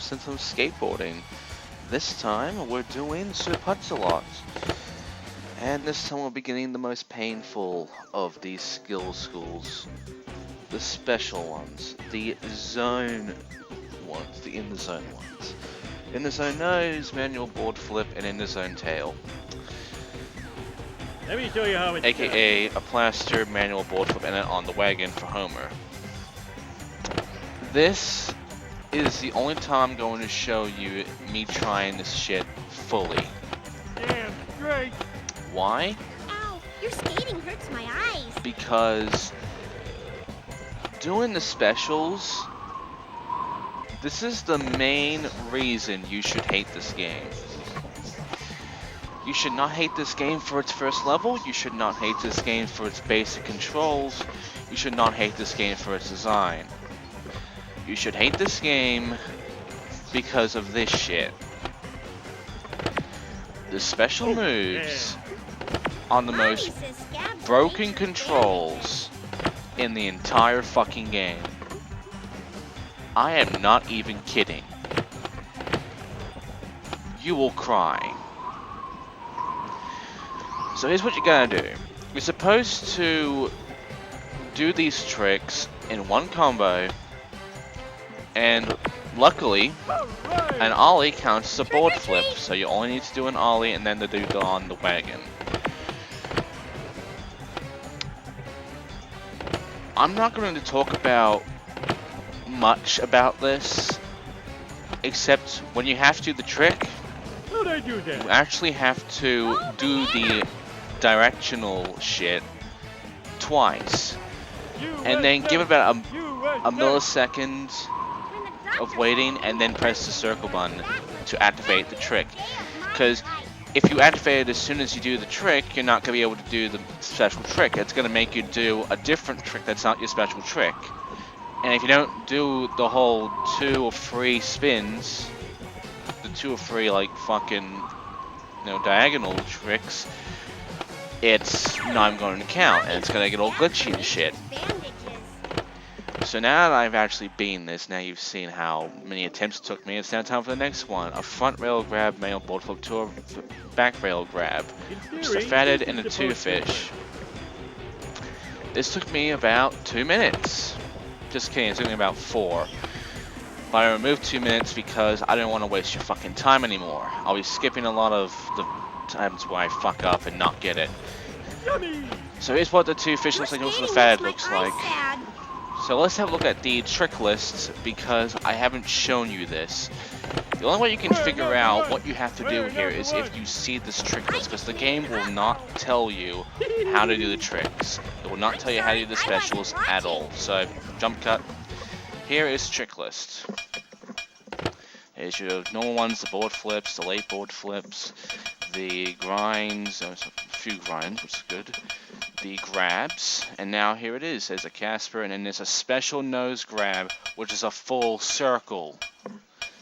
Simpsons Skateboarding. This time we're doing Sir Putz-a-lot. And this time we're beginning the most painful of these skill schools. The special ones. The zone ones. The in the zone ones. In the zone nose, manual board flip, and in the zone tail. Let me show you how it's AKA a plaster, manual board flip, and then on the wagon for Homer. This is the only time I'm going to show you me trying this shit fully. Damn straight. Why? Ow, your skating hurts my eyes. Because doing the specials, this is the main reason you should hate this game. You should not hate this game for its first level. You should not hate this game for its basic controls. You should not hate this game for its design. You should hate this game because of this shit. The special moves on the most broken controls in the entire fucking game. I am not even kidding. You will cry. So here's what you gotta do. You're supposed to do these tricks in one combo, and luckily, an ollie counts as a board flip, so you only need to do an ollie and then to do the on the wagon. I'm not going to talk about much about this, except when you have to do the trick, How'd I do that? you actually have to do the directional shit twice, and then give it about a millisecond of waiting, and then press the circle button to activate the trick. Because if you activate it as soon as you do the trick, you're not going to be able to do the special trick. It's going to make you do a different trick that's not your special trick. And if you don't do the whole 2 or 3 spins, the 2 or 3 like fucking, diagonal tricks, it's not even going to count, and it's going to get all glitchy and shit. So now that I've actually beaten this, now you've seen how many attempts it took me, it's now time for the next one. A front rail grab, manual board flip, to a back rail grab, which is a fatted and a 2-fish. This took me about 2 minutes. Just kidding, it took me about 4. But I removed 2 minutes because I didn't want to waste your fucking time anymore. I'll be skipping a lot of the times where I fuck up and not get it. Yummy. So here's what the 2-fish looks like, and also the fatted looks like. So let's have a look at the trick lists, because I haven't shown you this. The only way you can figure out what you have to do here is if you see this trick list, because the game will not tell you how to do the tricks. It will not tell you how to do the specials at all. So, jump cut. Here is trick list. Here's your normal ones, the board flips, the late board flips, the grinds, there's a few grinds, which is good. The grabs, and now here it is. There's a Casper, and then there's a special nose grab, which is a full circle.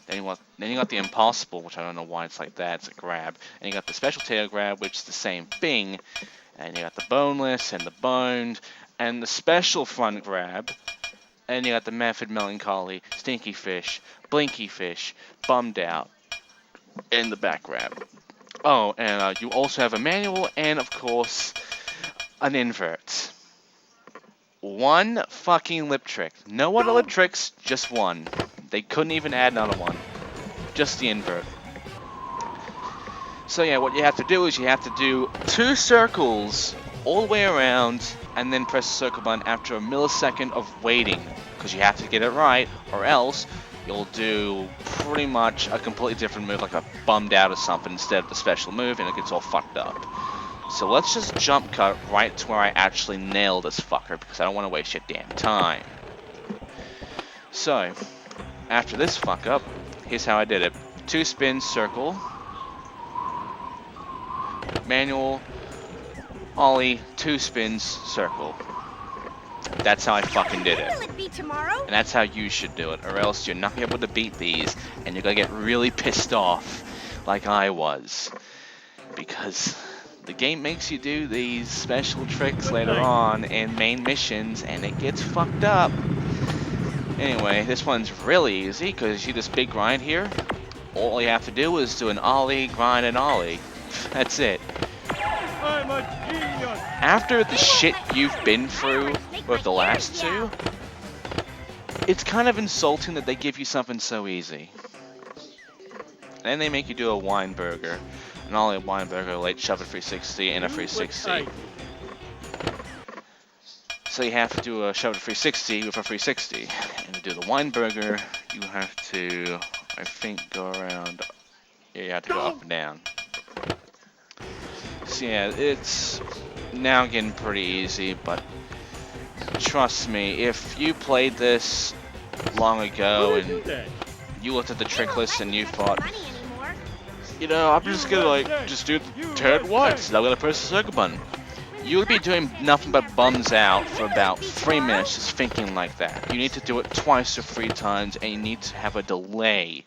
Then you got the impossible, which I don't know why it's like that. It's a grab, and you got the special tail grab, which is the same thing. And you got the boneless and the boned, and the special front grab. And you got the method melancholy, stinky fish, blinky fish, bummed out, and the back grab. Oh, and you also have a manual, and of course, an invert. One fucking lip trick. No other lip tricks, just one. They couldn't even add another one. Just the invert. So yeah, what you have to do is you have to do 2 circles all the way around, and then press the circle button after a millisecond of waiting, because you have to get it right, or else you'll do pretty much a completely different move, like a bummed out or something, instead of the special move, and it gets all fucked up. So let's just jump cut right to where I actually nail this fucker, because I don't want to waste your damn time. So, after this fuck up, here's how I did it. 2 spins, circle, manual, ollie, 2 spins, circle. That's how I fucking did it. And that's how you should do it, or else you're not gonna be able to beat these, and you're gonna get really pissed off, like I was. Because the game makes you do these special tricks later on in main missions, and it gets fucked up. Anyway, this one's really easy because you see this big grind here? All you have to do is do an ollie, grind, and ollie. That's it. I'm a genius. After the shit you've been through with the last two, it's kind of insulting that they give you something so easy. And they make you do a wine burger. An ollie, a wine burger, a late shove, a 360, and a 360. So you have to do a shove, a 360 with a 360. And to do the wine burger, you have to, I think, go around. Yeah, you have to go up and down. So yeah, it's now getting pretty easy, but trust me, if you played this long ago and you looked at the trick list and you thought, you know, I'm just gonna like just do 10 once and I'm gonna press the circle button, you would be doing nothing but bums out for about 3 minutes just thinking like that. You need to do it twice or 3 times, and you need to have a delay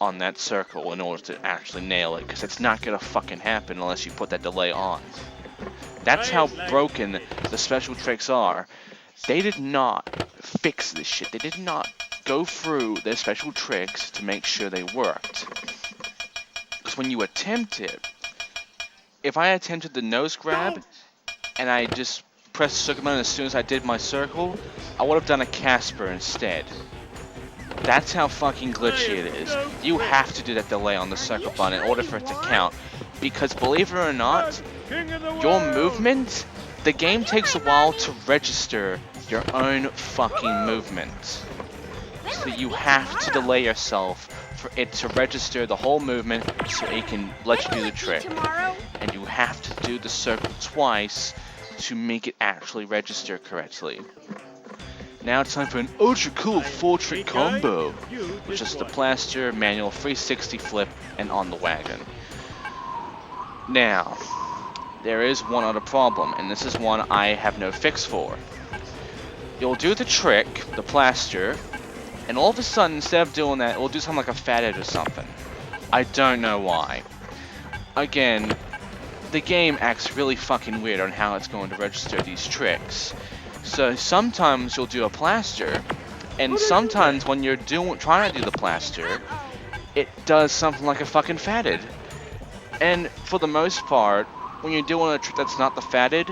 on that circle in order to actually nail it, because it's not gonna fucking happen unless you put that delay on. That's how broken the special tricks are. They did not fix this shit. They did not go through their special tricks to make sure they worked. Because when you attempt it, if I attempted the nose grab and I just pressed the circle button as soon as I did my circle, I would have done a Casper instead. That's how fucking glitchy it is. You have to do that delay on the circle button in order for it to count. Because believe it or not, your movement, the game takes a while to register your own fucking movement. So you have to delay yourself for it to register the whole movement so it can let you do the trick. And you have to do the circle twice to make it actually register correctly. Now it's time for an ultra cool 4-trick combo, which is the plaster, manual, 360 flip, and on the wagon. Now, there is one other problem, and this is one I have no fix for. You'll do the trick, the plaster, and all of a sudden, instead of doing that, it will do something like a fathead or something. I don't know why. Again, the game acts really fucking weird on how it's going to register these tricks. So sometimes you'll do a plaster, and sometimes when you're trying to do the plaster, it does something like a fucking fatted. And for the most part, when you're doing a trick that's not the fatted,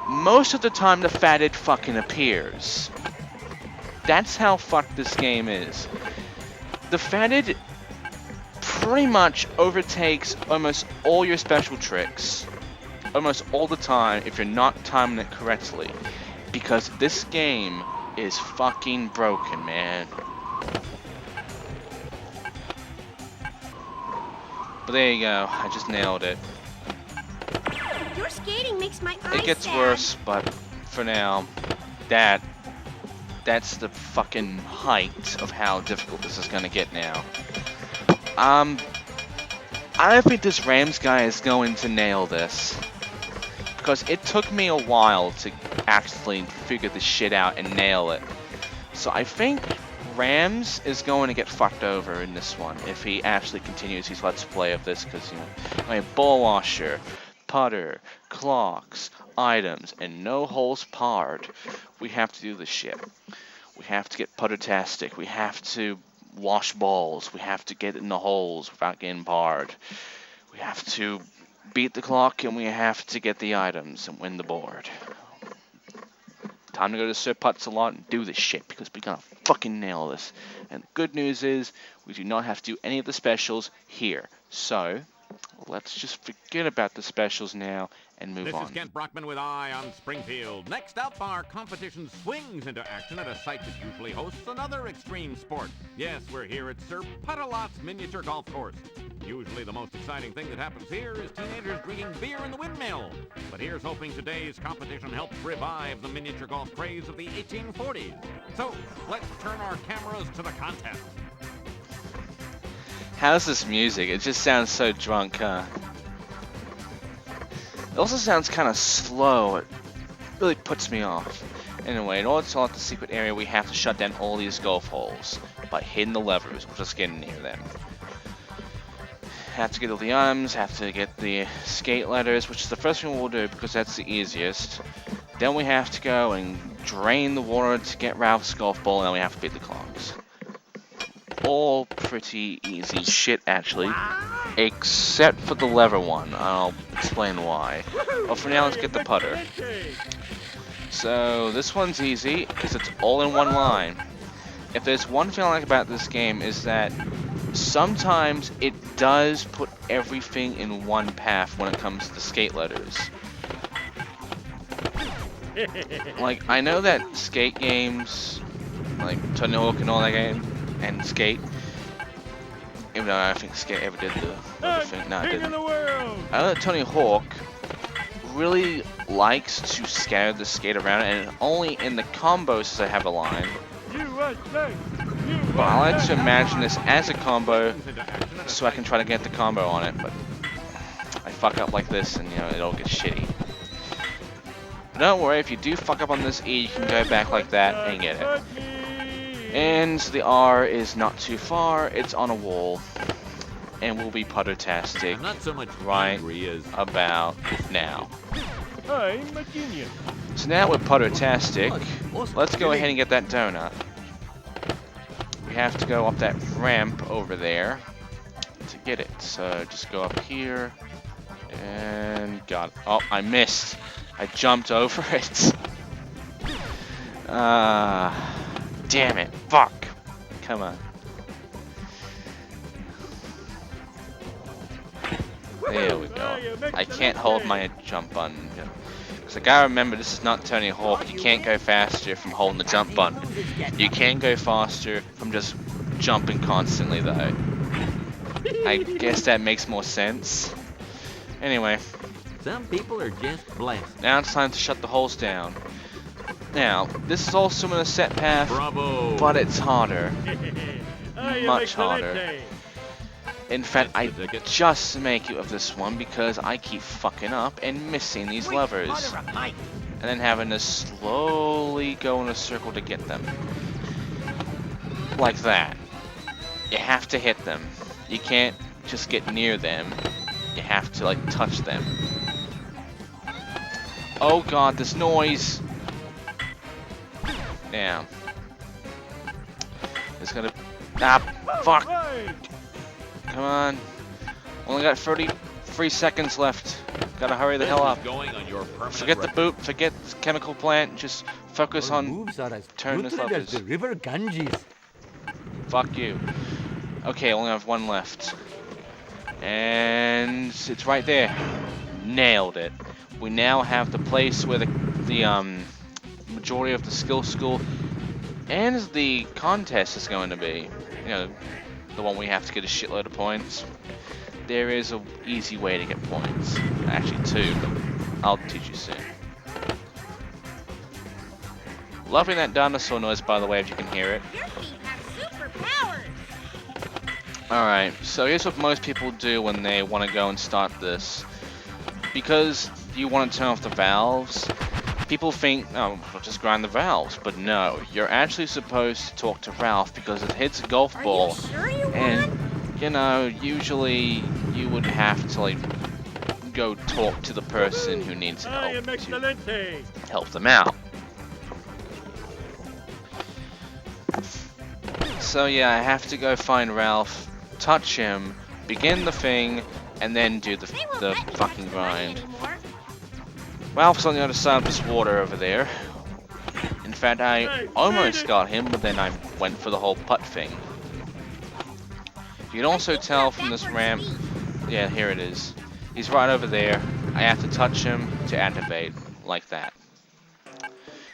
most of the time the fatted fucking appears. That's how fucked this game is. The fatted pretty much overtakes almost all your special tricks, almost all the time if you're not timing it correctly. Because this game is fucking broken, man. But there you go, I just nailed it. Your skating makes my eyes It gets sad. worse, but for now, that's the fucking height of how difficult this is gonna get now. I don't think this Rams guy is going to nail this. Because it took me a while to actually figure this shit out and nail it. So I think Rams is going to get fucked over in this one if he actually continues his let's play of this, because, you know, I mean, ball washer, putter, clocks, items, and no holes parred. We have to do this shit. We have to get putter-tastic. We have to wash balls. We have to get in the holes without getting parred. We have to beat the clock, and we have to get the items and win the board. Time to go to Sir Putts a lot and do this shit, because we're gonna fucking nail this. And the good news is, we do not have to do any of the specials here. So, let's just forget about the specials now and move on. This is Kent Brockman with Eye on Springfield. Next up, our competition swings into action at a site that usually hosts another extreme sport. Yes, we're here at Sir Puttalot's miniature golf course. Usually the most exciting thing that happens here is teenagers drinking beer in the windmill. But here's hoping today's competition helps revive the miniature golf craze of the 1840s. So, let's turn our cameras to the contest. How's this music? It just sounds so drunk, huh? It also sounds kind of slow. It really puts me off. Anyway, in order to unlock the secret area, we have to shut down all these golf holes by hitting the levers. We'll just get near them. Have to get all the items, have to get the skate letters, which is the first thing we'll do because that's the easiest. Then we have to go and drain the water to get Ralph's golf ball, and then we have to beat the clocks. All pretty easy shit, actually. Except for the lever one. I'll explain why. Well, for now, let's get the putter. So, this one's easy, because it's all in one line. If there's one thing I like about this game, is that sometimes it does put everything in one path when it comes to skate letters. Like, I know that skate games, like Tony Hawk and all that game, and Skate, even though I don't think Skate ever did the other thing. No, I didn't. I know that Tony Hawk really likes to scatter the skate around, and only in the combos does it have a line. But I like to imagine this as a combo, so I can try to get the combo on it, but I fuck up like this, and you know, it all gets shitty. But don't worry, if you do fuck up on this E, you can go back like that and get it. And the R is not too far, it's on a wall. And we'll be putter-tastic right about now. I'm a genius. So now we're putter-tastic, let's go ahead and get that donut. We have to go up that ramp over there to get it. So just go up here and got it. Oh, I missed. I jumped over it. Damn it. Fuck. Come on. There we go. I can't hold my jump button. Because I gotta remember, this is not Tony Hawk. You can't go faster from holding the jump button. You can go faster from just jumping constantly, though. I guess that makes more sense. Anyway. Some people are just blessed. Now it's time to shut the holes down. Now, this is also in a set path, Bravo. but it's harder. Much harder. In fact, I just make it with this one because I keep fucking up and missing these levers. And then having to slowly go in a circle to get them. Like that. You have to hit them. You can't just get near them. You have to, like, touch them. Oh god, this noise! Now. It's gonna... Ah, fuck! Come on. Only got 33 seconds left. Gotta hurry the hell up. Forget the boot, forget the chemical plant, just focus on turning this levers. The river Ganges. Fuck you. Okay, only have one left. And it's right there. Nailed it. We now have the place where the majority of the skill school and the contest is going to be. You know, the one we have to get a shitload of points. There is an easy way to get points. Actually, two, but I'll teach you soon. Loving that dinosaur noise, by the way, if you can hear it. Your feet have superpowers. Alright, so here's what most people do when they want to go and start this. Because you want to turn off the valves, people think, oh, we'll just grind the valves. But no, you're actually supposed to talk to Ralph because it hits a golf ball. Are you sure you And, want? you know, usually you would have to, like, go talk to the person who needs help to help them out. So yeah, I have to go find Ralph, touch him, begin the thing, and then do the fucking grind. Ralph's on the other side of this water over there. In fact, I almost got him, but then I went for the whole putt thing. You can also tell from this ramp, yeah, here it is. He's right over there. I have to touch him to activate, like that.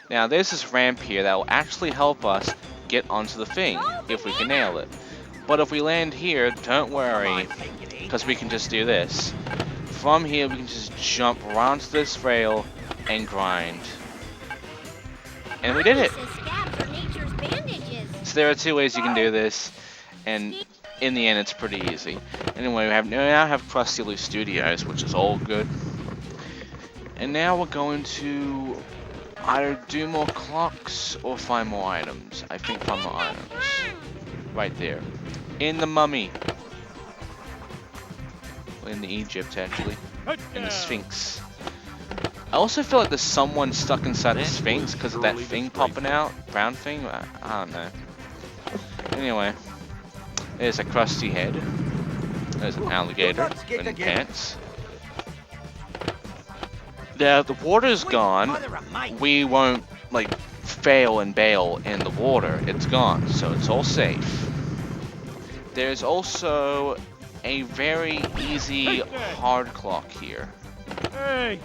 Now, there's this ramp here that will actually help us get onto the thing, if we can nail it. But if we land here, don't worry, because we can just do this. From here, we can just jump right onto this rail and grind. And we did it! So there are two ways you can do this, and in the end, it's pretty easy. Anyway, we now have Krusty Lou Studios, which is all good. And now we're going to either do more clocks or find more items. I think find more items. Right there. In the mummy. In the Egypt, actually. In the Sphinx. I also feel like there's someone stuck inside the That Sphinx was because of that truly thing disgraceful. popping out. Brown thing? I don't know. Anyway, there's a crusty head. There's an alligator in pants. Now the water's gone. We won't like fail and bail in the water. It's gone, so it's all safe. There's also a very easy hard clock here. Hey!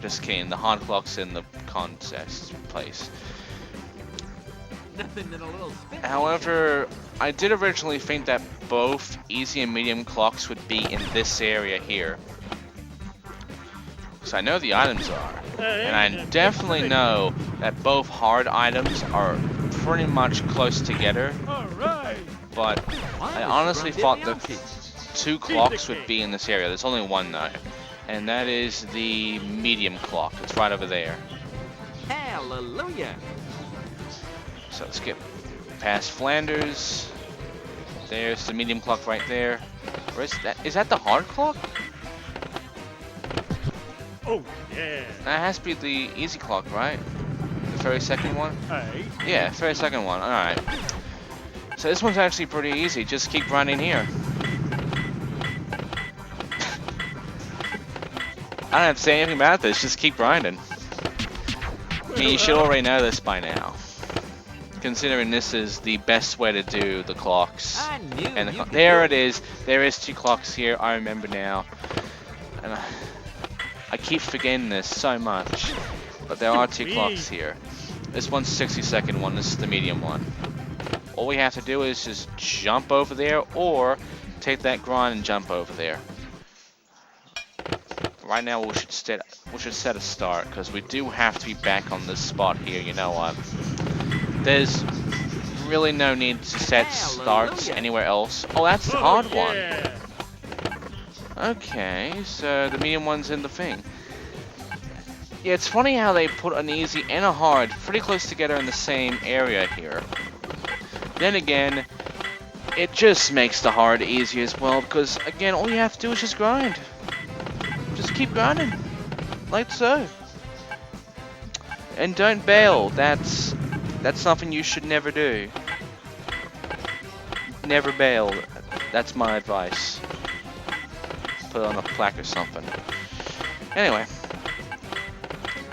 Just kidding, the hard clock's in the contest place. Nothing than a little spin. However, I did originally think that both easy and medium clocks would be in this area here. So I know the items are. And I definitely know that both hard items are pretty much close together. Alright! But I honestly thought the two clocks would be in this area. There's only one though. And that is the medium clock. It's right over there. Hallelujah. So let's get past Flanders. There's the medium clock right there. Where is that? Is that the hard clock? Oh, yeah! That has to be the easy clock, right? The very second one? Hey! Yeah, very second one. Alright. So this one's actually pretty easy. Just keep grinding here. I don't have to say anything about this. Just keep grinding. I mean, you should already know this by now. Considering this is the best way to do the clocks. I knew And you could there do it is. There is two clocks here. I remember now. And I keep forgetting this so much. But there are two clocks here. This one's 60-second one. This is the medium one. All we have to do is just jump over there or take that grind and jump over there. Right now we should set a start because we do have to be back on this spot here. You know what? There's really no need to set starts anywhere else. Oh, that's the hard one. Yeah. Okay, so the medium one's in the thing. Yeah, it's funny how they put an easy and a hard pretty close together in the same area here. Then again, it just makes the hard easy as well because, again, all you have to do is just grind. Just keep grinding, like so. And don't bail. That's something you should never do. Never bail. That's my advice. Put it on a plaque or something. Anyway.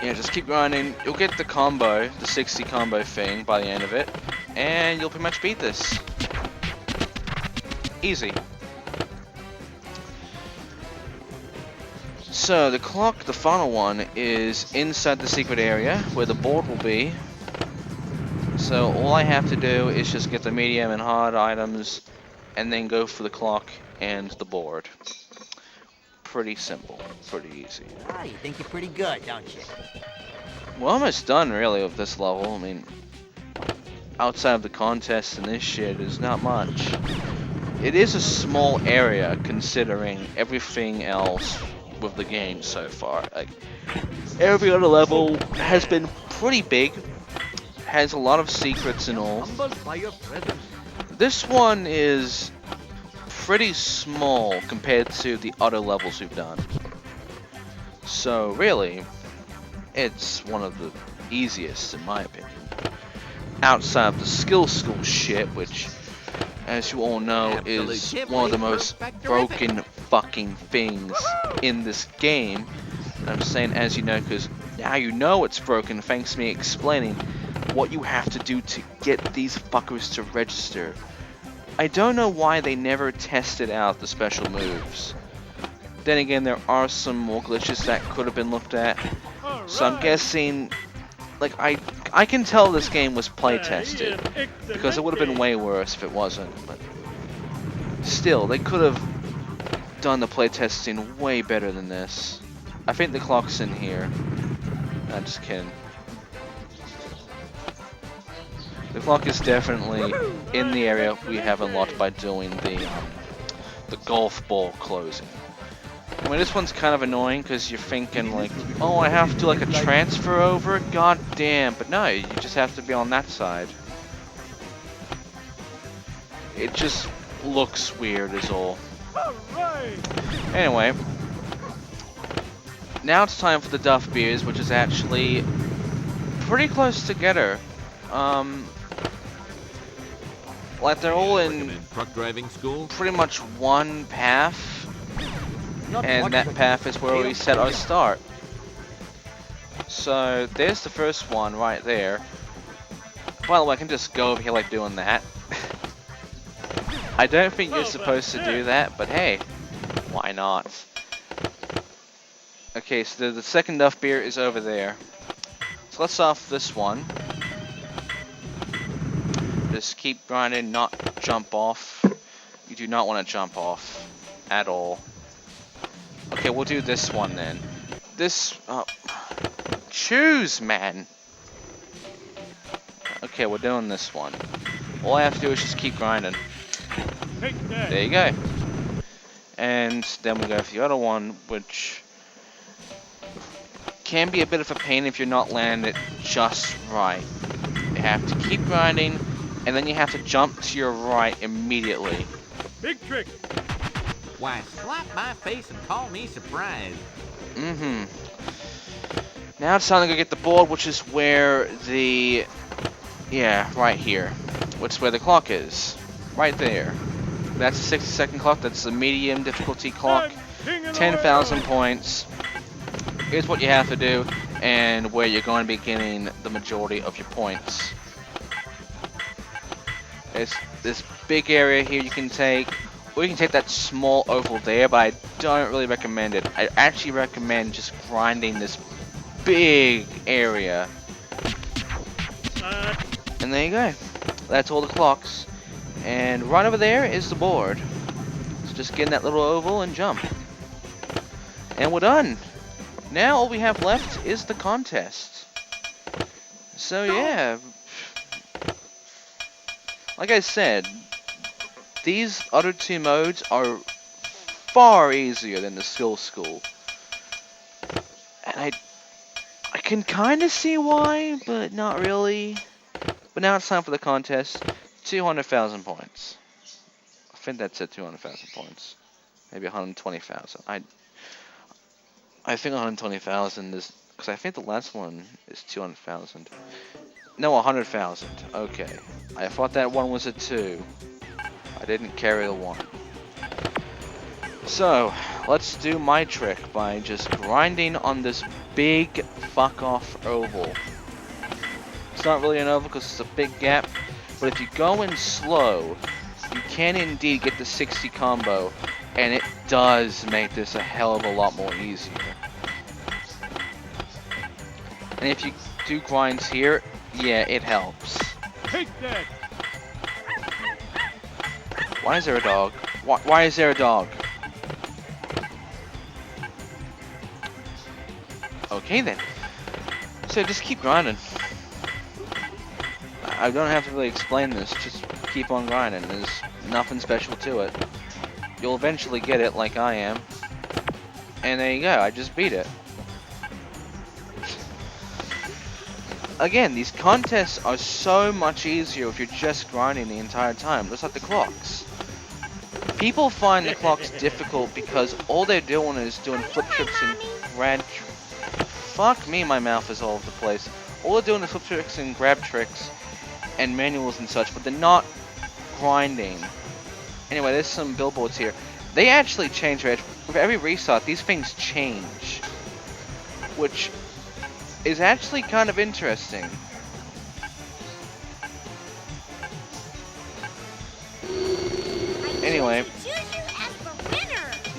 Yeah, just keep grinding. You'll get the combo, the 60 combo thing by the end of it. And you'll pretty much beat this. Easy. So the clock, the final one, is inside the secret area where the board will be. So all I have to do is just get the medium and hard items and then go for the clock and the board. Pretty simple, pretty easy. Ah, you think you're pretty good, don't you? We're almost done really with this level. I mean, outside of the contest and this shit, there's not much. It is a small area considering everything else with the game so far. Like, every other level has been pretty big, has a lot of secrets and all. Humbled by your presence. This one is pretty small compared to the other levels we've done. So really, it's one of the easiest in my opinion. Outside of the skill school shit, which, as you all know, is one of the most broken fucking things in this game. And I'm saying as you know, because now you know it's broken thanks to me explaining what you have to do to get these fuckers to register. I don't know why they never tested out the special moves. Then again, there are some more glitches that could have been looked at. So I'm guessing, like, I can tell this game was play tested, because it would have been way worse if it wasn't, but still, they could have done the play testing way better than this. I think the clock's in here. I'm just kidding. The clock is definitely in the area we have unlocked by doing the golf ball closing. I mean, this one's kind of annoying because you're thinking like, oh, I have to like a transfer over? God damn. But no, you just have to be on that side. It just looks weird is all. Anyway. now it's time for the Duff Beers, which is actually pretty close together. Like they're all in truck driving school. pretty much one path, Not and much that of a path is where we deal. set our start. So there's the first one right there. By the way, I can just go over here like doing that. I don't think you're supposed to do that, but hey, why not? Okay, so the second Duff Beer is over there. So let's off this one. Just keep grinding, not jump off. You do not want to jump off at all. Okay, we'll do this one then. This, choose, man. Okay, we're doing this one. All I have to do is just keep grinding. Take that. There you go. And then we go for the other one, which can be a bit of a pain if you're not landing it just right. You have to keep grinding, and then you have to jump to your right immediately. Big trick. Why, slap my face and call me surprised. Mm-hmm. Now it's time to go get the board, which is where the... Yeah, right here. Which is where the clock is. Right there. That's a 60-second clock. That's the medium difficulty clock. 10,000 points. Here's what you have to do, and where you're going to be getting the majority of your points. There's this big area here you can take, or you can take that small oval there, but I don't really recommend it. I actually recommend just grinding this big area. And there you go. That's all the clocks. And right over there is the board. So just get in that little oval and jump. And we're done. Now all we have left is the contest. So yeah. Like I said, these other two modes are far easier than the skill school. And I can kind of see why, but not really. But now it's time for the contest. 200,000 points. I think that's it, 200,000 points. Maybe 120,000. I think 120,000 is... Because I think the last one is 200,000. No, 100,000. Okay. I thought that one was a 2. I didn't carry the 1. So, let's do my trick by just grinding on this big fuck-off oval. It's not really an oval because it's a big gap, but if you go in slow, you can indeed get the 60 combo, and it does make this a hell of a lot more easier. And if you do grinds here, yeah, it helps. Take that. Why is there a dog? Why is there a dog? Okay then. So just keep grinding. I don't have to really explain this, just keep on grinding. There's nothing special to it. You'll eventually get it like I am. And there you go, I just beat it. Again, these contests are so much easier if you're just grinding the entire time, just like the clocks. People find the clocks difficult because all they're doing is doing flip tricks and grab... Fuck me, my mouth is all over the place. All they're doing is flip tricks and grab tricks and manuals and such, but they're not grinding. Anyway, there's some billboards here. They actually change their edge. With every restart, these things change. Which is actually kind of interesting. Anyway,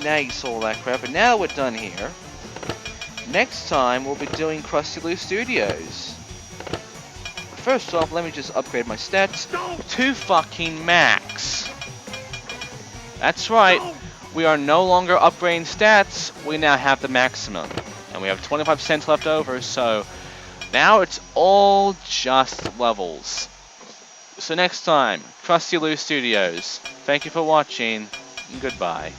now you saw that crap, and now we're done here. Next time, we'll be doing Krusty Lou Studios. First off, let me just upgrade my stats to fucking max. That's right, we are no longer upgrading stats, we now have the maximum. And we have 25 cents left over, so now it's all just levels. So next time, Krusty Lou Studios. Thank you for watching, and goodbye.